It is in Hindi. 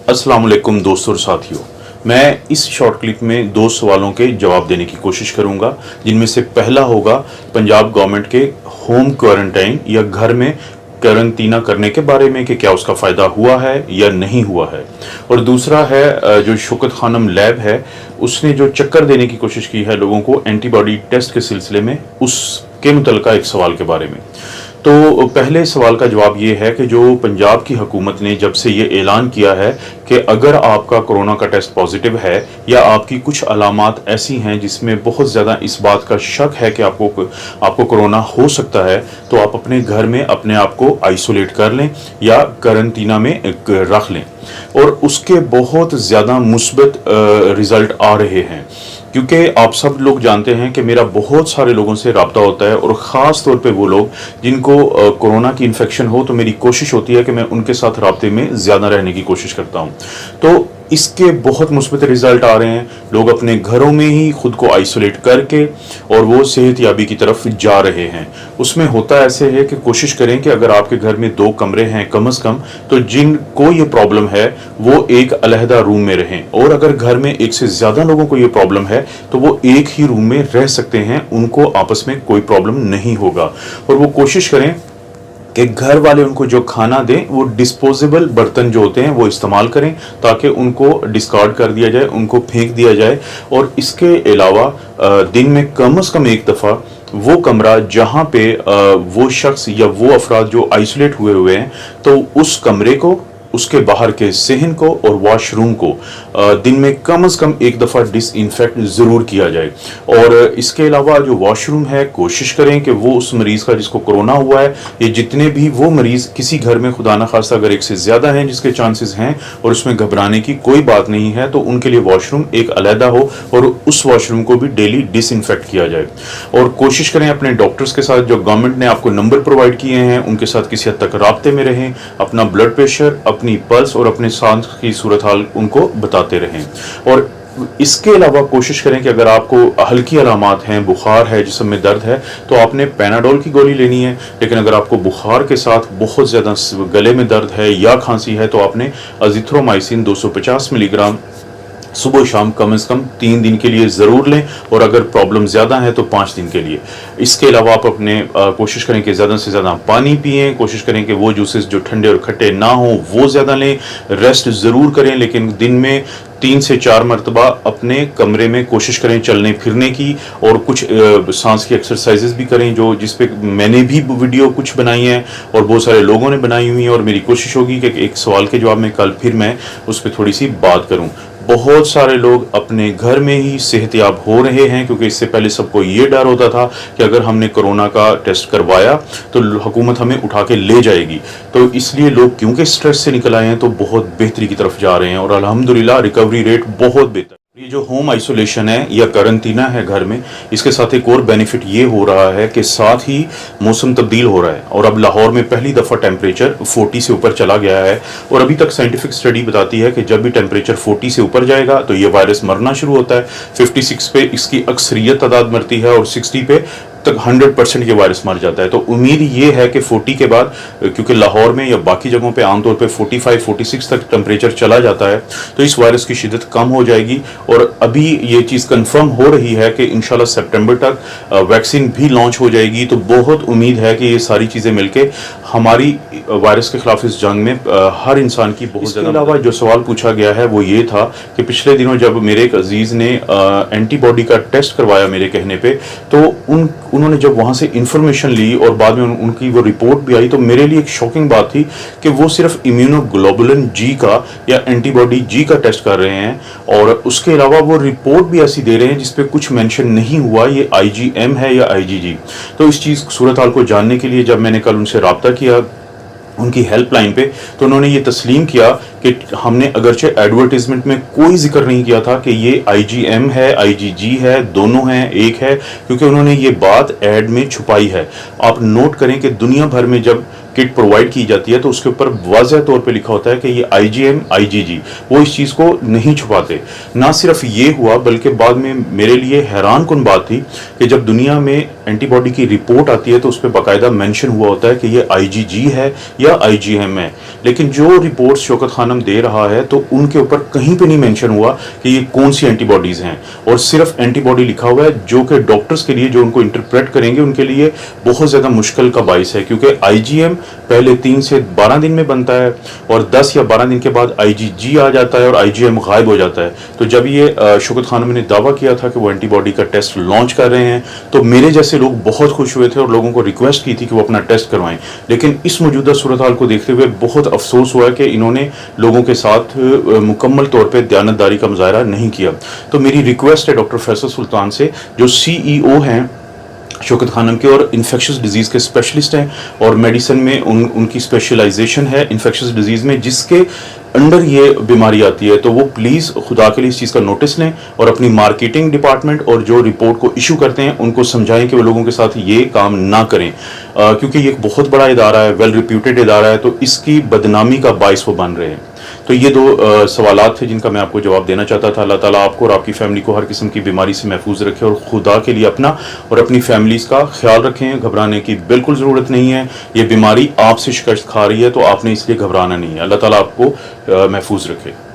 अस्सलाम वालेकुम दोस्तों और साथियों। मैं इस शॉर्ट क्लिप में दो सवालों के जवाब देने की कोशिश करूंगा, जिनमें से पहला होगा पंजाब गवर्नमेंट के होम क्वारंटाइन या घर में क्वारंटीना करने के बारे में कि क्या उसका फ़ायदा हुआ है या नहीं हुआ है, और दूसरा है जो शौकत खानम लैब है उसने जो चक्कर देने की कोशिश की है लोगों को एंटीबॉडी टेस्ट के सिलसिले में, उसके मुतल्लिका एक सवाल के बारे में। तो पहले सवाल का जवाब ये है कि जो पंजाब की हुकूमत ने जब से ये ऐलान किया है कि अगर आपका कोरोना का टेस्ट पॉजिटिव है या आपकी कुछ अलामात ऐसी हैं जिसमें बहुत ज़्यादा इस बात का शक है कि आपको कोरोना हो सकता है, तो आप अपने घर में अपने आप को आइसोलेट कर लें या क्वारंटीना में रख लें। और उसके बहुत ज़्यादा मुस्बत रिज़ल्ट आ रहे हैं, क्योंकि आप सब लोग जानते हैं कि मेरा बहुत सारे लोगों से रब्ता होता है, और ख़ास तौर पे वो लोग जिनको कोरोना की इन्फेक्शन हो, तो मेरी कोशिश होती है कि मैं उनके साथ रब्ते में ज़्यादा रहने की कोशिश करता हूँ। तो इसके बहुत मुस्बत रिज़ल्ट आ रहे हैं, लोग अपने घरों में ही खुद को आइसोलेट करके और वो सेहतयाबी की तरफ जा रहे हैं। उसमें होता ऐसे है कि कोशिश करें कि अगर आपके घर में 2 कमरे हैं कम से कम, तो जिनको ये प्रॉब्लम है वो एक अलहदा रूम में रहें, और अगर घर में एक से ज़्यादा लोगों को ये प्रॉब्लम है तो वो एक ही रूम में रह सकते हैं, उनको आपस में कोई प्रॉब्लम नहीं होगा। और वो कोशिश करें कि घर वाले उनको जो खाना दें वो डिस्पोजेबल बर्तन जो होते हैं वो इस्तेमाल करें, ताकि उनको डिस्कार्ड कर दिया जाए, उनको फेंक दिया जाए। और इसके अलावा दिन में कम से कम एक दफ़ा वो कमरा जहाँ पे वो शख्स या वो अफराद जो आइसोलेट हुए हैं, तो उस कमरे को, उसके बाहर के सहन को और वॉशरूम को दिन में कम से कम एक दफ़ा डिसइंफेक्ट ज़रूर किया जाए। और इसके अलावा जो वॉशरूम है, कोशिश करें कि वो उस मरीज़ का जिसको कोरोना हुआ है, ये जितने भी वो मरीज़ किसी घर में खुदा न खास्ता अगर एक से ज़्यादा हैं जिसके चांसेस हैं और उसमें घबराने की कोई बात नहीं है, तो उनके लिए वॉशरूम एक अलहदा हो और उस वॉशरूम को भी डेली डिसइंफेक्ट किया जाए। और कोशिश करें अपने डॉक्टर्स के साथ, जो गवर्नमेंट ने आपको नंबर प्रोवाइड किए हैं, उनके साथ किसी हद तक राब्ते में रहें, अपना ब्लड प्रेशर, अपनी पल्स और अपने सांस की सूरत हाल उनको बताते रहें। और इसके अलावा कोशिश करें कि अगर आपको हल्की अलामात हैं, बुखार है, जिस्म में दर्द है, तो आपने पैनाडोल की गोली लेनी है। लेकिन अगर आपको बुखार के साथ बहुत ज़्यादा गले में दर्द है या खांसी है, तो आपने अजिथ्रोमाइसिन 250 मिलीग्राम सुबह शाम कम से कम 3 दिन के लिए ज़रूर लें, और अगर प्रॉब्लम ज़्यादा है तो 5 दिन के लिए। इसके अलावा आप अपने कोशिश करें कि ज़्यादा से ज़्यादा पानी पिएं, कोशिश करें कि वो जूसेस जो ठंडे और खट्टे ना हों वो ज़्यादा लें। रेस्ट ज़रूर करें, लेकिन दिन में 3 से 4 मरतबा अपने कमरे में कोशिश करें चलने फिरने की, और कुछ सांस की एक्सरसाइजेज भी करें, जो जिस पे मैंने भी वीडियो कुछ बनाई हैं और बहुत सारे लोगों ने बनाई हुई हैं। और मेरी कोशिश होगी कि एक सवाल के जवाब में कल फिर मैं उस पर थोड़ी सी बात करूं। बहुत सारे लोग अपने घर में ही सेहतयाब हो रहे हैं, क्योंकि इससे पहले सबको ये डर होता था कि अगर हमने कोरोना का टेस्ट करवाया तो हुकूमत हमें उठा के ले जाएगी। तो इसलिए लोग क्योंकि स्ट्रेस से निकल आए हैं तो बहुत बेहतरी की तरफ जा रहे हैं, और अल्हम्दुलिल्लाह रिकवरी रेट बहुत बेहतर। ये जो होम आइसोलेशन है या क्वारंटीना है घर में, इसके साथ एक और बेनिफिट ये हो रहा है कि साथ ही मौसम तब्दील हो रहा है, और अब लाहौर में पहली दफ़ा टेम्परेचर 40 से ऊपर चला गया है। और अभी तक साइंटिफिक स्टडी बताती है कि जब भी टेम्परेचर 40 से ऊपर जाएगा तो ये वायरस मरना शुरू होता है। 56 पे इसकी अक्सरियत तादाद मरती है, और 60 पे तक 100% ये वायरस मर जाता है। तो उम्मीद ये है कि 40 के बाद, क्योंकि लाहौर में या बाकी जगहों पे आमतौर पे 45-46 तक टेम्परेचर चला जाता है, तो इस वायरस की शिद्दत कम हो जाएगी। और अभी ये चीज़ कंफर्म हो रही है कि इंशाल्लाह सितंबर तक वैक्सीन भी लॉन्च हो जाएगी। तो बहुत उम्मीद है कि ये सारी चीज़ें मिलके हमारी वायरस के खिलाफ इस जंग में हर इंसान की बहुत ज़्यादा। इसके अलावा जो सवाल पूछा गया है वो ये था कि पिछले दिनों जब मेरे एक अजीज़ ने एंटीबॉडी का टेस्ट करवाया मेरे कहने पर, तो उन्होंने जब वहाँ से इंफॉर्मेशन ली और बाद में उनकी वो रिपोर्ट भी आई, तो मेरे लिए एक शॉकिंग बात थी कि वो सिर्फ इम्यूनोग्लोबुलिन जी का या एंटीबॉडी जी का टेस्ट कर रहे हैं, और उसके अलावा वो रिपोर्ट भी ऐसी दे रहे हैं जिसपे कुछ मेंशन नहीं हुआ ये IgM है या IgG। तो इस चीज़ सूरत हाल को जानने के लिए जब मैंने कल उनसे रब्ता किया उनकी हेल्पलाइन पे, तो उन्होंने ये तस्लीम किया कि हमने अगरचे एडवर्टीजमेंट में कोई जिक्र नहीं किया था कि ये IgM है, IgG है, दोनों हैं, एक है, क्योंकि उन्होंने ये बात ऐड में छुपाई है। आप नोट करें कि दुनिया भर में जब किट प्रोवाइड की जाती है तो उसके ऊपर वाज़ह तौर पे लिखा होता है कि ये IgM IgG, वो इस चीज़ को नहीं छुपाते। ना सिर्फ ये हुआ, बल्कि बाद में मेरे लिए हैरान कुन बात थी कि जब दुनिया में एंटीबॉडी की रिपोर्ट आती है तो उस पर बाकायदा मेंशन हुआ होता है कि ये IgG है या IgM है, लेकिन जो रिपोर्ट शौकत खानम दे रहा है तो उनके ऊपर कहीं पे नहीं मेंशन हुआ कि ये कौन सी एंटीबॉडीज़ हैं, और सिर्फ एंटीबॉडी लिखा हुआ है, जो कि डॉक्टर्स के लिए, जो उनको इंटरप्रेट करेंगे उनके लिए बहुत ज़्यादा मुश्किल का बाइस है, क्योंकि IgM पहले 3 से 12 दिन में बनता है और 10 या 12 दिन के बाद IgG आ जाता है और IgM गायब हो जाता है। तो जब ये शौकत खानम ने दावा किया था कि वो एंटीबॉडी का टेस्ट लॉन्च कर रहे हैं तो मेरे जैसे लोग बहुत खुश हुए थे और लोगों को रिक्वेस्ट की थी कि वो अपना टेस्ट करवाएं, लेकिन इस मौजूदा सूरत हाल को देखते हुए बहुत अफसोस हुआ कि इन्होंने लोगों के साथ मुकम्मल तौर पर दयानतदारी का मुजाहरा नहीं किया। तो मेरी रिक्वेस्ट है डॉक्टर फैसल सुल्तान से, जो CEO हैं शौकत खानम के और इन्फेक्शस डिजीज़ के स्पेशलिस्ट हैं और मेडिसिन में उनकी स्पेशलाइजेशन है इन्फेक्शस डिजीज़ में, जिसके अंडर ये बीमारी आती है, तो वो प्लीज़ खुदा के लिए इस चीज़ का नोटिस लें और अपनी मार्केटिंग डिपार्टमेंट और जो रिपोर्ट को इशू करते हैं उनको समझाएं कि वो लोगों के साथ ये काम ना करें, क्योंकि ये एक बहुत बड़ा इदारा है, वेल रिप्यूटेड इदारा है, तो इसकी बदनामी का बाइस वो बन रहे हैं। तो ये 2 सवालात थे जिनका मैं आपको जवाब देना चाहता था। अल्लाह ताला आपको और आपकी फैमिली को हर किस्म की बीमारी से महफूज रखे और खुदा के लिए अपना और अपनी फैमिलीज़ का ख्याल रखें। घबराने की बिल्कुल ज़रूरत नहीं है, ये बीमारी आपसे शिकस्त खा रही है तो आपने इसलिए घबराना नहीं है। अल्लाह ताला आपको महफूज रखे।